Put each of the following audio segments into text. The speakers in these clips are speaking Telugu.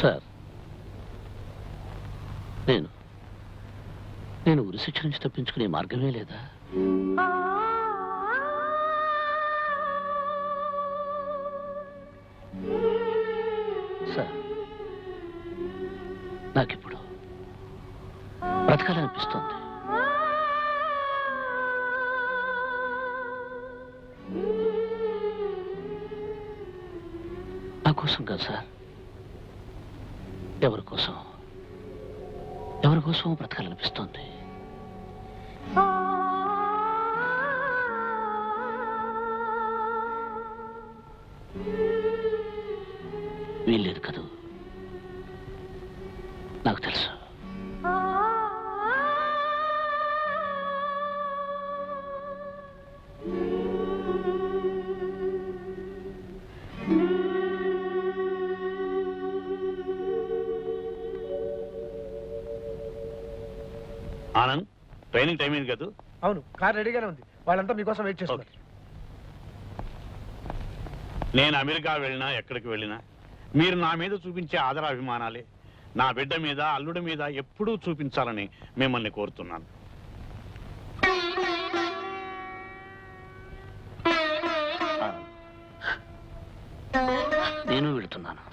సార్, నేను ఉరిశిక్ష నుంచి తప్పించుకునే మార్గమే లేదా? సార్, నాకిప్పుడు బ్రతకాలనిపిస్తోంది. నా కోసం కాదు సార్, ఎవరి కోసం బ్రతకాలనిపిస్తోంది. వీల్లేదు కదూ, నాకు తెలుసు. ఆనంద్, ట్రైనింగ్ టైం అయింది కదా? అవును, కార్ రెడీగానే ఉంది. వాళ్ళంతా మీకోసం వెయిట్ చేస్తున్నారు. నేను అమెరికా వెళ్ళినా ఎక్కడికి వెళ్ళినా మీరు నా మీద చూపించే ఆదరాభిమానాలే నా బిడ్డ మీద, అల్లుడి మీద ఎప్పుడూ చూపించాలని మిమ్మల్ని కోరుతున్నాను. నేను వెళుతున్నాను.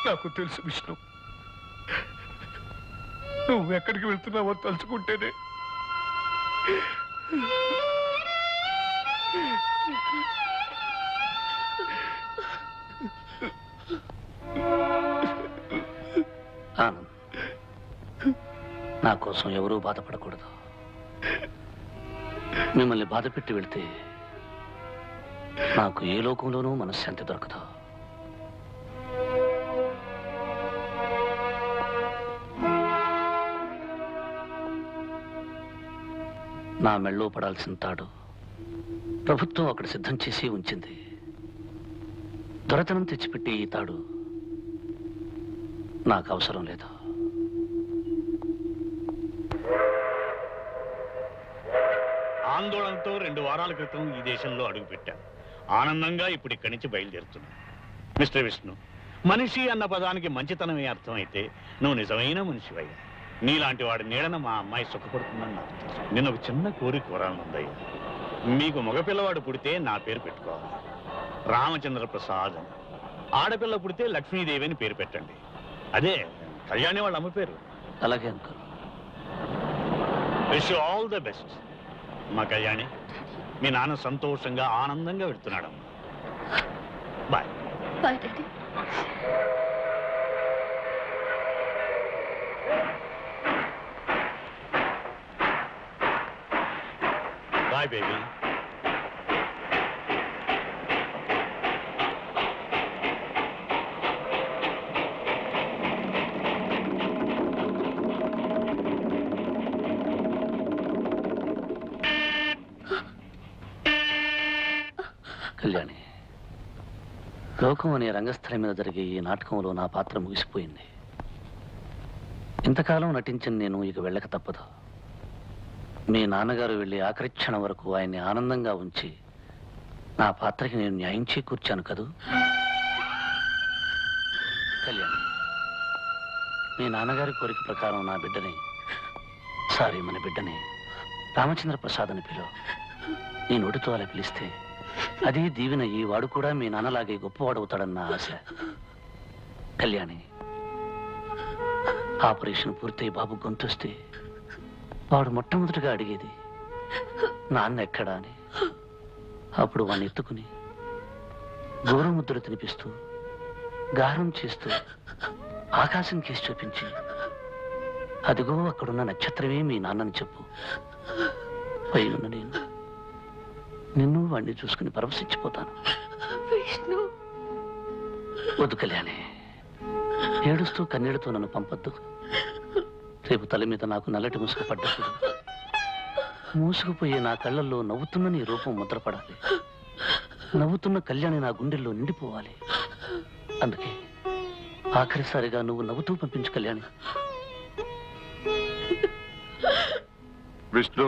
నాకు తెలుసు విష్ణు, నువ్వు ఎక్కడికి వెళ్తున్నావో తలుచుకుంటేనే ఆనంద్, నా కోసం ఎవరూ బాధపడకూడదు. మిమ్మల్ని బాధ పెట్టి వెళ్తే నాకు ఏ లోకంలోనూ మనశ్శాంతి దొరకదు. నా మెళ్ళో పడాల్సిన తాడు ప్రభుత్వం అక్కడ సిద్ధం చేసి ఉంచింది. దొరతనం తెచ్చిపెట్టి ఈ తాడు నాకు అవసరం లేదు. ఆందోళనతో 2 వారాల క్రితం ఈ దేశంలో అడుగుపెట్టాను. ఆనందంగా ఇప్పుడు ఇక్కడి నుంచి బయలుదేరుతున్నాను. మిస్టర్ విష్ణు, మనిషి అన్న పదానికి మంచితనమే అర్థమైతే నువ్వు నిజమైన మనిషివయ్యా. నీలాంటి వాడి నీడన మా అమ్మాయి సుఖపడుతుందని నాకు తెలుసు. నేను ఒక చిన్న కోరిక కోరాలనుందయ్యా. మీకు మగపిల్లవాడు పుడితే నా పేరు పెట్టుకోవాలి, రామచంద్ర ప్రసాద్ అని. ఆడపిల్ల పుడితే లక్ష్మీదేవి అని పేరు పెట్టండి. అదే కళ్యాణి వాళ్ళ అమ్మ పేరు. అలాగే uncle. Wish you all the best. మా కళ్యాణి, మీ నాన్న సంతోషంగా ఆనందంగా వెళ్తున్నాడమ్మా. Bye. Bye daddy. Bye baby. Kalyani, లోకం అనే రంగస్థలం మీద జరిగే ఈ నాటకంలో నా పాత్ర ముగిసిపోయింది. ఇంతకాలం నటించిన నేను ఇక వెళ్ళక తప్పదు. మీ నాన్నగారు వెళ్ళి ఆఖరి క్షణం వరకు ఆయన్ని ఆనందంగా ఉంచి నా పాత్రకి నేను న్యాయం చేకూర్చాను కదూ. కళ్యాణి, మీ నాన్నగారి కోరిక ప్రకారం నా బిడ్డని, మన బిడ్డని రామచంద్ర ప్రసాద్ అని పిలువ. నీ నోటితో అలా పిలిస్తే అదే దీవెనయ్యి వాడు కూడా మీ నాన్నలాగే గొప్పవాడవుతాడన్న ఆశ. కళ్యాణి, ఆపరేషన్ పూర్తయి బాబు గొంతొస్తే వాడు మొట్టమొదటిగా అడిగేది నాన్న ఎక్కడా అని. అప్పుడు వాడిని ఎత్తుకుని గోరుముద్దలు తినిపిస్తూ గారం చేస్తూ ఆకాశం కేసి చూపించి, అదిగో అక్కడున్న నక్షత్రమే మీ నాన్నని చెప్పు. పైనున్న నేను నిన్ను వాడిని చూసుకుని పరవశించిపోతాను. వద్దు కళ్యాణి, ఏడుస్తూ కన్నీళ్లతో నన్ను పంపొద్దు. రేపు తల మీద నాకు నల్లటి ముసుగు పడ్డప్పుడు మూసుకుపోయే నా కళ్ళల్లో నవ్వుతున్న నీ రూపం ముద్రపడాలి. నవ్వుతున్న కళ్యాణి నా గుండెల్లో నిండిపోవాలి. అందుకే ఆఖరిసారిగా నువ్వు నవ్వుతూ పంపించు కళ్యాణి. విష్ణు,